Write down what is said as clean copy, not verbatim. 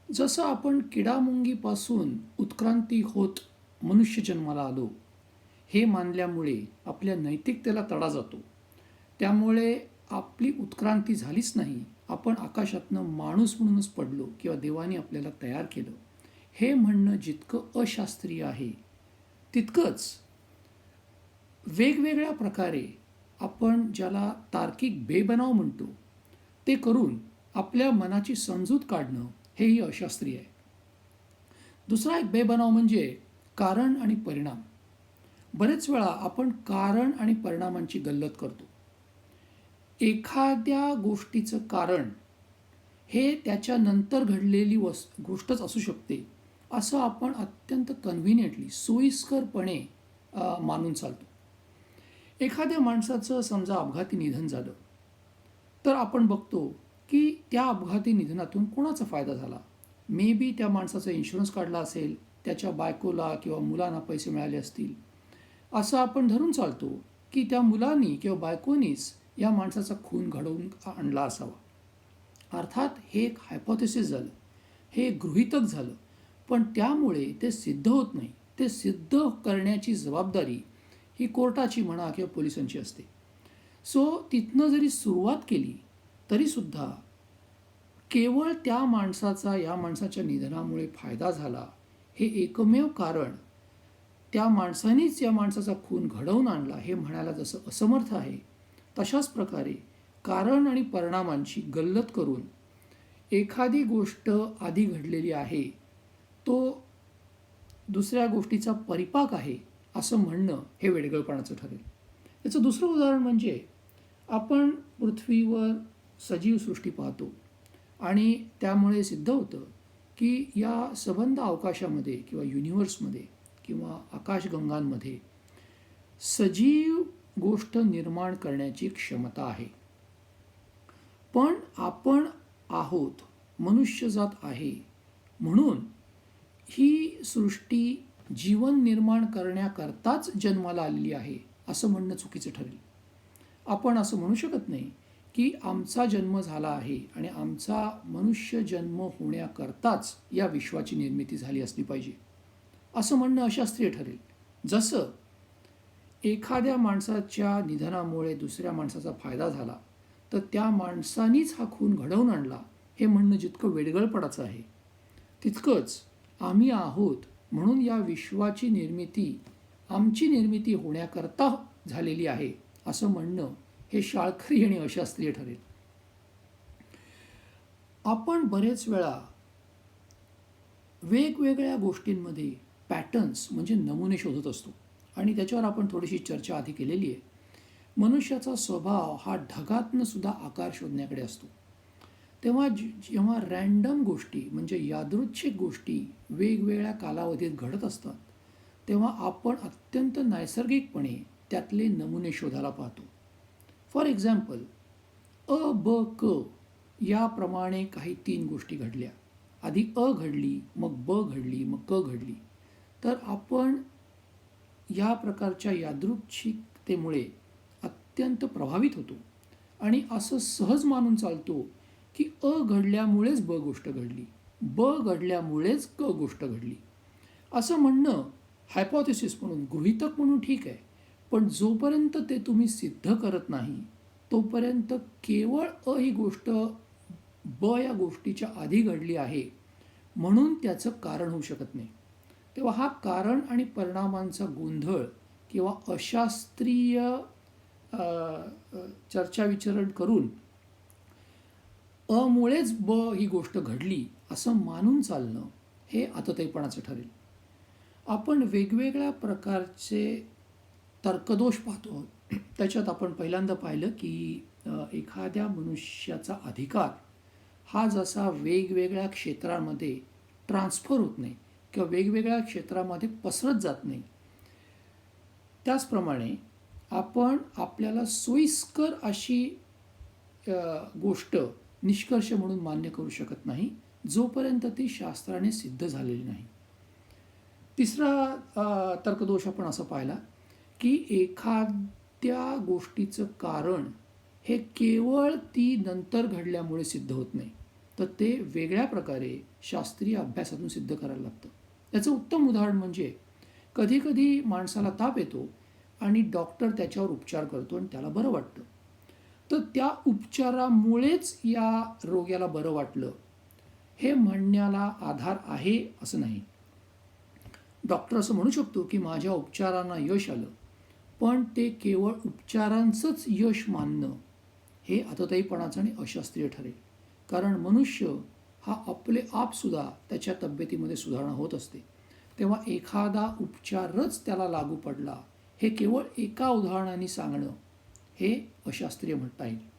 जसं आपण किडामुंगीपासून उत्क्रांती होत मनुष्य जन्माला आलो, हे मानल्यामुळे आपल्या नैतिकतेला तडा जातो. त्यामुळे आपली उत्क्रांती झालीच नाही, आपण आकाशातनं माणूस म्हणूनच पडलो किंवा देवाने आपल्याला तयार केलं, हे म्हणणं जितकं अशास्त्रीय आहे, तितकंच वेगवेगळ्या प्रकारे आपण ज्याला तार्किक बेबनाव म्हणतो, ते करून आपल्या मनाची समजूत काढणं हेही अशास्त्रीय आहे. दुसरा एक बेबनाव म्हणजे कारण आणि परिणाम. बरेच वेळा आपण कारण आणि परिणामांची गल्लत करतो. एखाद्या गोष्टीचं कारण हे त्याच्यानंतर घडलेली गोष्टच असू शकते, असं आपण अत्यंत कन्व्हिनियंटली सोयीस्करपणे मानून चालतो. एखाद्या माणसाचं समजा अपघाती निधन झालं, तर आपण बघतो की त्या अपघाती निधनातून कोणाचा फायदा झाला. मे बी त्या माणसाचा इन्शुरन्स काढला असेल, त्याच्या बायकोला किंवा मुलांना पैसे मिळाले असतील, असं आपण धरून चालतो की त्या मुलांनी किंवा बायकोनीच या माणसाचा खून घडवून आणला असावा. अर्थात हे एक हायपोथेसिस झालं, हे एक गृहीतक झालं, पण त्यामुळे ते सिद्ध होत नाही. ते सिद्ध करण्याची जबाबदारी ही कोर्टाची म्हणा किंवा पोलिसांची असते. सो तिथनं जरी सुरुवात केली तरीसुद्धा केवळ त्या माणसाचा या माणसाच्या निधनामुळे फायदा झाला हे एकमेव कारण त्या माणसानेच या माणसाचा खून घडवून आणला हे म्हणायला जसं असमर्थ आहे, तशाच प्रकारे कारण आणि परिणामांची गल्लत करून एखादी गोष्ट आधी घडलेली आहे, तो दुसऱ्या गोष्टीचा परिपाक आहे असं म्हणणं हे वेडगळपणाचं ठरेल. याचं दुसरं उदाहरण म्हणजे आपण पृथ्वीवर सजीव सृष्टी पाहतो आणि त्यामुळे सिद्ध होतं की या सबंध अवकाशामध्ये किंवा युनिव्हर्समध्ये किंवा आकाशगंगांमध्ये सजीव गोष्ट निर्माण करण्याची क्षमता आहे. पण आपण आहोत, मनुष्यजात आहे, म्हणून ही सृष्टी जीवन निर्माण करण्याकरताच जन्माला आलेली आहे असं म्हणणं चुकीचं ठरेल. आपण असं म्हणू शकत नाही की आमचा जन्म झाला आहे आणि आमचा मनुष्य जन्म होण्याकरताच या विश्वाची निर्मिती झाली असली पाहिजे, असं म्हणणं अशास्त्रीय ठरेल. जसं एखाद्या माणसाच्या निधनामुळे दुसऱ्या माणसाचा फायदा झाला, तर त्या माणसानीच हा खून घडवून आणला हे म्हणणं जितकं वेडगळपणाचं आहे, तितकंच आम्ही आहोत म्हणून या विश्वाची निर्मिती आमची निर्मिती होण्याकरता झालेली आहे असं म्हणणं हे शाळकरी आणि अशास्त्रीय ठरेल. आपण बरेच वेळा वेगवेगळ्या गोष्टींमध्ये पॅटर्न्स म्हणजे नमुने शोधत असतो आणि त्याच्यावर आपण थोडीशी चर्चा आधी केलेली आहे. मनुष्याचा स्वभाव हा ढगातनं सुद्धा आकार शोधण्याकडे असतो. तेव्हा जेव्हा रँडम गोष्टी म्हणजे यादृच्छिक गोष्टी वेगवेगळ्या कालावधीत घडत असतात, तेव्हा आपण अत्यंत नैसर्गिकपणे त्यातले नमुने शोधायला पाहतो. फॉर एक्झाम्पल, अ ब क याप्रमाणे काही 3 गोष्टी घडल्या. आधी अ घडली, मग ब घडली, मग क घडली. तर आपण या प्रकारच्या यादृच्छिकतेमुळे अत्यंत प्रभावित होतो आणि असं सहज मानून चालतो की अ घडल्यामुळेच ब गोष्ट घडली, ब घडल्यामुळेच क गोष्ट घडली. असं म्हणणं हायपोथेसिस म्हणून, गृहीतक म्हणून ठीक आहे, पण जोपर्यंत ते तुम्ही सिद्ध करत नाही तोपर्यंत केवळ अ ही गोष्ट ब या गोष्टीच्या आधी घडली आहे म्हणून त्याचं कारण होऊ शकत नाही. तेव्हा हा कारण आणि परिणामांचा गोंधळ किंवा अशास्त्रीय चर्चाविचरण करून अमुळेच ब ही गोष्ट घडली असं मानून चालणं हे आतताईपणाचं ठरेल. आपण वेगवेगळ्या प्रकारचे तर्कदोष पाहतो. त्याच्यात आपण पहिल्यांदा पाहिलं की एखाद्या मनुष्याचा अधिकार हा जसा वेगवेगळ्या क्षेत्रांमध्ये ट्रान्सफर होत नाही किंवा वेगवेगळ्या क्षेत्रामध्ये पसरत जात नाही, त्याचप्रमाणे आपण आपल्याला सोयीस्कर अशी गोष्ट निष्कर्ष म्हणून मान्य करू शकत नाही जोपर्यंत ती शास्त्राने सिद्ध झालेली नाही. तिसरा तर्कदोष आपण असं पाहिला की एखाद्या गोष्टीचं कारण हे केवळ ती नंतर घडल्यामुळे सिद्ध होत नाही. तर ते वेगळ्या प्रकारे शास्त्रीय अभ्यासातून सिद्ध करायला लागतं. याचं उत्तम उदाहरण म्हणजे कधीकधी माणसाला ताप येतो आणि डॉक्टर त्याच्यावर उपचार करतो आणि त्याला बरं वाटतं. तर त्या उपचारामुळेच या रोग्याला बरं वाटलं हे म्हणण्याला आधार आहे असं नाही. डॉक्टर असं म्हणू शकतो की माझ्या उपचारांना यश आलं, पण ते केवळ उपचारांचंच यश मानणं हे आतताईपणाचं आणि अशास्त्रीय ठरेल. कारण मनुष्य हा आपले आपसुद्धा त्याच्या तब्येतीमध्ये सुधारणा होत असते. तेव्हा एखादा उपचारच त्याला लागू पडला हे केवळ एका उदाहरणाने सांगणं हे अशास्त्रीय म्हणता येईल.